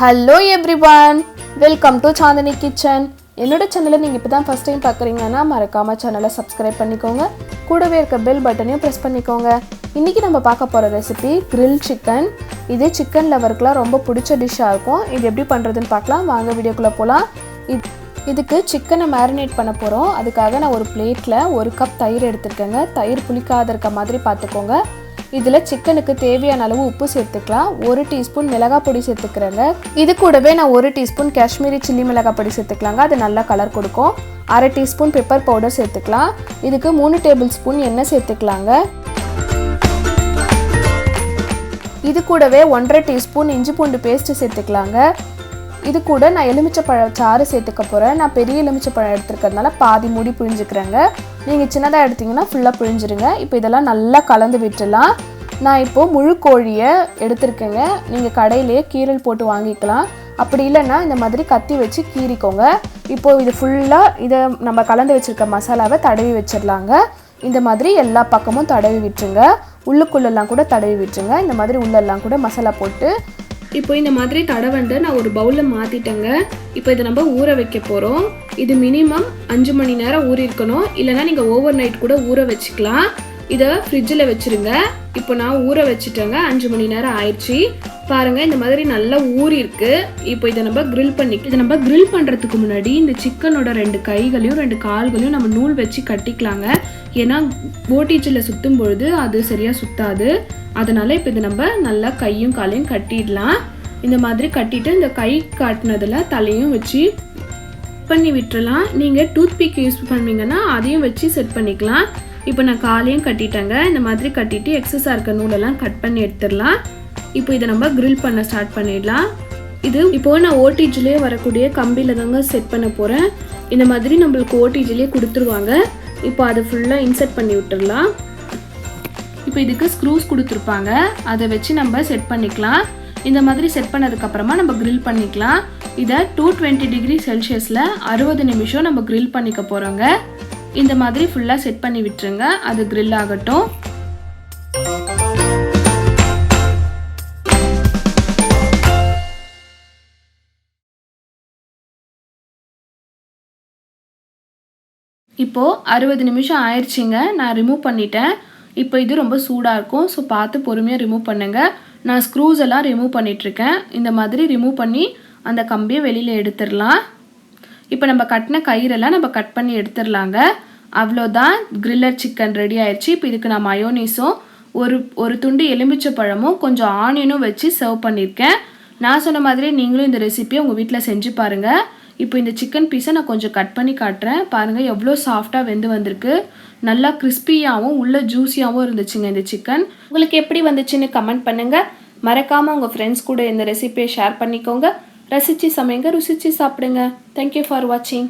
Hello everyone, welcome to Chandini kitchen. என்னோட சேனலை நீங்க இப்பதான் ஃபர்ஸ்ட் டைம் பார்க்கறீங்கன்னா மறக்காம சேனலை சப்ஸ்கிரைப் பண்ணிக்கோங்க. கூடவே இருக்க பெல் பட்டனையும் பிரஸ் பண்ணிக்கோங்க. இன்னைக்கு நம்ம பார்க்க போற ரெசிபி grill chicken. இது chicken லவர்க்குலாம் ரொம்ப பிடிச்ச டிஷ்ஷா இருக்கும். இது எப்படி பண்றதுன்னு பார்க்கலாம். வாங்க வீடியோக்குள்ள போலாம். இதுக்கு chicken மேரினேட் பண்ண போறோம். அதுக்காக நான் ஒரு பிளேட்ல 1 கப் தயிர் எடுத்துர்க்கேங்க. தயிர் புளிக்காத இருக்க மாதிரி பாத்துக்கோங்க. இதுல சிக்கனுக்கு தேவையான அளவு உப்பு சேர்த்துக்கலாம். 1 டீஸ்பூன் மிளகாய் பொடி சேர்த்துக்கறேங்க. இது கூடவே நான் 1 டீஸ்பூன் காஷ்மீரி சில்லி மிளகாய் பொடி சேர்த்துக்கலாங்க. அது நல்ல கலர் கொடுக்கும். 1/2 டீஸ்பூன் பெப்பர் பவுடர் சேர்த்துக்கலாம். இதுக்கு 3 டேபிள்ஸ்பூன் எண்ணெய் சேர்த்துக்கலாங்க. இது கூடவே 1/2 டீஸ்பூன் இஞ்சி பூண்டு பேஸ்ட் சேர்த்துக்கலாங்க. இது கூட நான் எலுமிச்சை சாறு சேர்த்துக்க போறேன். நான் பெரிய எலுமிச்சை பழம் எடுத்துக்கிறதுனால பாதி மூடி புழிஞ்சுக்கிறேங்க. நீங்க சின்னதா எடுத்தீங்கன்னா ஃபுல்லா புழிஞ்சிருங்க. இப்போ இதெல்லாம் நல்லா கலந்து விட்டுறலாம். நான் இப்போ முழு கோழியை எடுத்துர்க்கேங்க. நீங்க கடையிலேயே கீரல் போட்டு வாங்கிக்கலாம். அப்படி இல்லைன்னா இந்த மாதிரி கத்தி வச்சு கீறிக்கோங்க. இப்போ இது ஃபுல்லா இதை நம்ம கலந்து வச்சிருக்க மசாலாவை தடவி வச்சிடலாங்க. இந்த மாதிரி எல்லா பக்கமும் தடவி விட்டுருங்க. உள்ளுக்குள்ளெல்லாம் கூட தடவி விட்டுருங்க. இந்த மாதிரி உள்ளெல்லாம் கூட மசாலா போட்டு இப்போ இந்த மாதிரி தடவண்டு நான் ஒரு பவுலில் மாற்றிட்டேங்க. இப்போ இதை நம்ம ஊற வைக்க போகிறோம். இது மினிமம் 5 மணி நேரம் ஊறி இருக்கணும். இல்லைனா நீங்கள் ஓவர் நைட் கூட ஊற வச்சுக்கலாம். இதை ஃப்ரிட்ஜில் வச்சுருங்க. இப்போ நான் ஊற வச்சுட்டேங்க. 5 மணி நேரம் ஆயிடுச்சு. பாருங்கள், இந்த மாதிரி நல்லா ஊறி இருக்கு. இப்போ இதை நம்ம grill பண்ணுறதுக்கு முன்னாடி இந்த சிக்கனோட 2 கைகளையும் 2 கால்களையும் நம்ம நூல் வச்சு கட்டிக்கலாங்க. ஏன்னா ஓடிஜியில் சுற்றும் பொழுது அது சரியாக சுத்தாது. அதனால இப்போ இதை நம்ம நல்லா கையும் காலையும் கட்டிடலாம். இந்த மாதிரி கட்டிட்டு இந்த கை காட்டினதில் தலையும் வச்சு பண்ணி விட்டுறலாம். நீங்கள் டூத் பிக் யூஸ் பண்ணுவீங்கன்னா அதையும் வச்சு செட் பண்ணிக்கலாம். இப்போ நான் காலையும் கட்டிட்டேங்க. இந்த மாதிரி கட்டிட்டு எக்ஸஸாக இருக்க நூலெல்லாம் கட் பண்ணி எடுத்துடலாம். இப்போ இதை நம்ம grill பண்ண ஸ்டார்ட் பண்ணிடலாம். இது இப்போ நான் ஓடிஜிலே வரக்கூடிய கம்பியில் தாங்க செட் பண்ண போகிறேன். இந்த மாதிரி நம்மளுக்கு ஓடிஜிலே கொடுத்துருவாங்க. இப்போ அதை ஃபுல்லாக இன்செர்ட் பண்ணி விட்டுடலாம். இப்போ இதுக்கு ஸ்க்ரூஸ் கொடுத்துருப்பாங்க. அதை வச்சு நம்ம செட் பண்ணிக்கலாம். இந்த மாதிரி செட் பண்ணதுக்கப்புறமா நம்ம grill பண்ணிக்கலாம். இதை 220 டிகிரி செல்சியஸில் 60 நிமிஷம் நம்ம grill பண்ணிக்க போகிறோங்க. இந்த மாதிரி ஃபுல்லாக செட் பண்ணி விட்டுருங்க. அது grill ஆகட்டும். இப்போது 60 நிமிஷம் ஆயிடுச்சிங்க. நான் ரிமூவ் பண்ணிட்டேன். இப்போ இது ரொம்ப சூடாக இருக்கும். ஸோ பார்த்து பொறுமையாக ரிமூவ் பண்ணுங்கள். நான் ஸ்க்ரூஸ் எல்லாம் ரிமூவ் பண்ணிகிட்ருக்கேன். இந்த மாதிரி ரிமூவ் பண்ணி அந்த கம்பியை வெளியில் எடுத்துடலாம். இப்போ நம்ம கட்டின கயிறெல்லாம் நம்ம கட் பண்ணி எடுத்துடலாங்க. அவ்வளோதான், கிரில்லர் சிக்கன் ரெடி ஆயிடுச்சு. இப்போ இதுக்கு நான் மயோனீஸும் ஒரு துண்டு எலுமிச்சை பழமும் கொஞ்சம் ஆனியனும் வச்சு சர்வ் பண்ணியிருக்கேன். நான் சொன்ன மாதிரி நீங்களும் இந்த ரெசிபியை உங்கள் வீட்டில் செஞ்சு பாருங்கள். இப்போ இந்த சிக்கன் பீஸை நான் கொஞ்சம் கட் பண்ணி காட்டுறேன். பாருங்கள் எவ்வளோ சாஃப்டாக வெந்து வந்திருக்கு. நல்லா கிறிஸ்பியாகவும் உள்ள ஜூஸியாகவும் இருந்துச்சுங்க இந்த சிக்கன். உங்களுக்கு எப்படி வந்துச்சுன்னு கமெண்ட் பண்ணுங்கள். மறக்காமல் உங்கள் ஃப்ரெண்ட்ஸ் கூட இந்த ரெசிபியை ஷேர் பண்ணிக்கோங்க. ரசிச்சு சமைங்க, ருசிச்சு சாப்பிடுங்க. தேங்க்யூ ஃபார் வாட்சிங்.